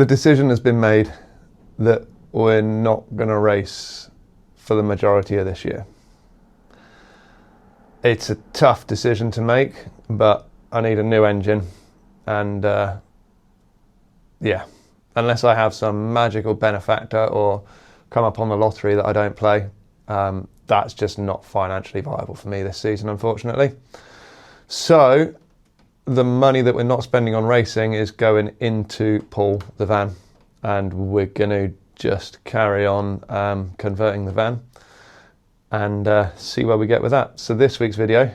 the decision has been made that we're not going to race for the majority of this year. It's a tough decision to make, but I need a new engine, and yeah, unless I have some magical benefactor or come up on the lottery that I don't play, that's just not financially viable for me this season, unfortunately. So the money that we're not spending on racing is going into Paul, the van, and we're going to just carry on converting the van and see where we get with that. So this week's video,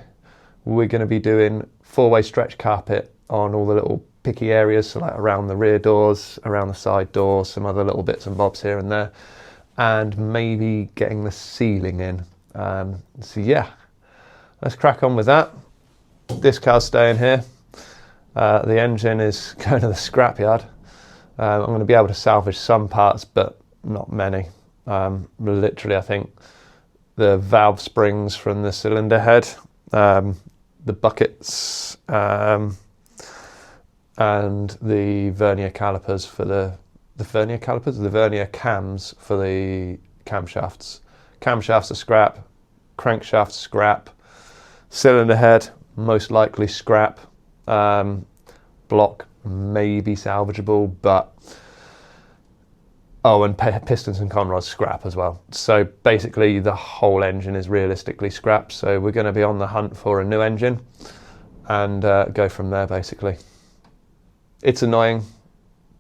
we're going to be doing 4-way stretch carpet on all the little picky areas, so like around the rear doors, around the side doors, some other little bits and bobs here and there, and maybe getting the ceiling in. So yeah, let's crack on with that. This car's staying here. The engine is going to the scrapyard. I'm going to be able to salvage some parts, but not many. Literally, I think the valve springs from the cylinder head, the buckets, and the vernier calipers for the vernier cams for the camshafts. Camshafts are scrap, crankshafts scrap, cylinder head most likely scrap, block maybe salvageable, but and pistons and conrods scrap as well. So basically the whole engine is realistically scrap, so we're going to be on the hunt for a new engine and go from there basically. It's annoying,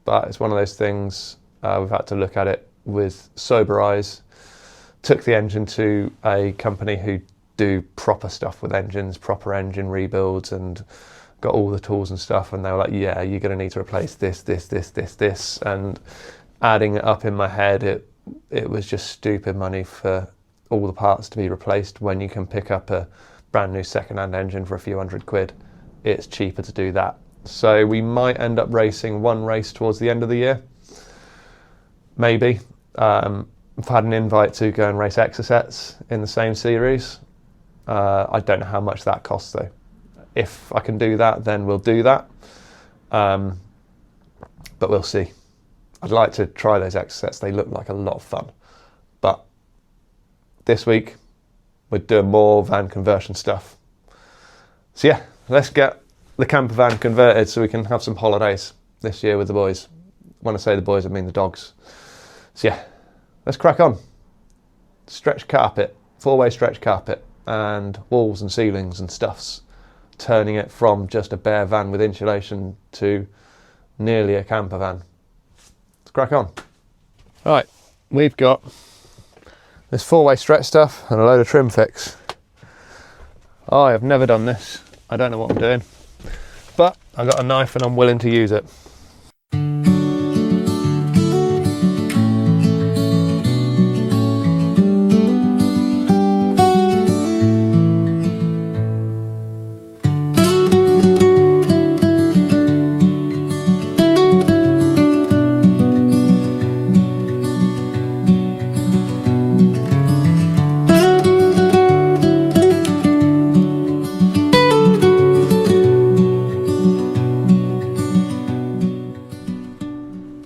but it's one of those things we've had to look at it with sober eyes. Took the engine to a company who do proper stuff with engines, proper engine rebuilds, and got all the tools and stuff, and they were like, yeah, you're going to need to replace this, and adding it up in my head, it was just stupid money for all the parts to be replaced when you can pick up a brand new second-hand engine for a few £100. It's cheaper to do that. So we might end up racing one race towards the end of the year, maybe. I've had an invite to go and race Exocets in the same series. I don't know how much that costs though. If I can do that, then we'll do that, but we'll see. I'd like to try those Exocets. They look like a lot of fun, but this week we're doing more van conversion stuff. So yeah, let's get the camper van converted so we can have some holidays this year with the boys. When I say the boys, I mean the dogs. So yeah, let's crack on. Stretch carpet, 4-way stretch carpet, and walls and ceilings and stuffs, turning it from just a bare van with insulation to nearly a camper van. Let's crack on. Right, we've got this 4-way stretch stuff and a load of trim fix. I have never done this. I don't know what I'm doing, but I've got a knife and I'm willing to use it.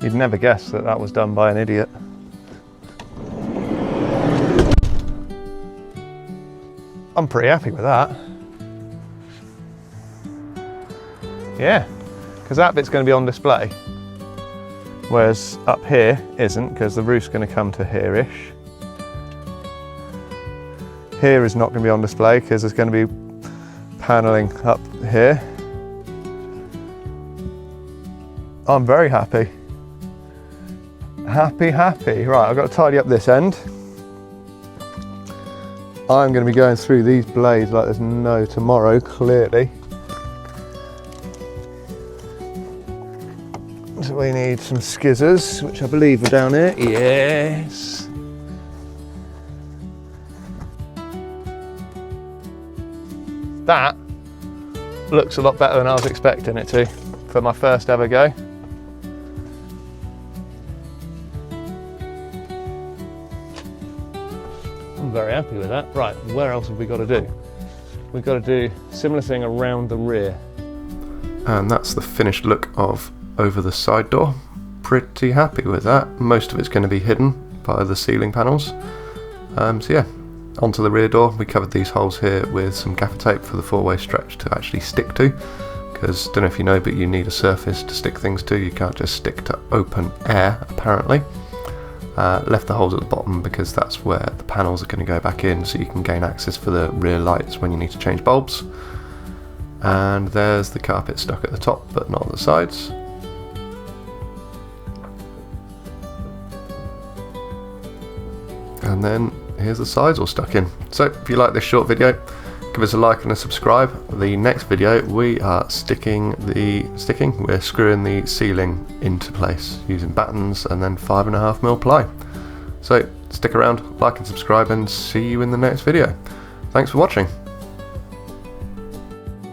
You'd never guess that that was done by an idiot. I'm pretty happy with that. Yeah, because that bit's going to be on display, whereas up here isn't, because the roof's going to come to here-ish. Here is not going to be on display because there's going to be panelling up here. I'm very happy. Happy. Right, I've got to tidy up this end. I'm going to be going through these blades like there's no tomorrow, clearly. So we need some skizzers, which I believe are down here. Yes. That looks a lot better than I was expecting it to for my first ever go. I'm very happy with that. Right, where else have we got to do? We've got to do a similar thing around the rear. And that's the finished look of over the side door. pretty happy with that. Most of it's going to be hidden by the ceiling panels. So yeah, onto the rear door. We covered these holes here with some gaffer tape for the four-way stretch to actually stick to, because don't know if you know, but you need a surface to stick things to. You can't just stick to open air, apparently. Left the holes at the bottom because that's where the panels are going to go back in, so you can gain access for the rear lights when you need to change bulbs. And there's the carpet stuck at the top but not on the sides. And then here's the sides all stuck in. So if you like this short video, give us a like and a subscribe. The next video we are we're screwing the ceiling into place using battens and then 5.5mm ply. So stick around, like and subscribe, and see you in the next video. Thanks for watching.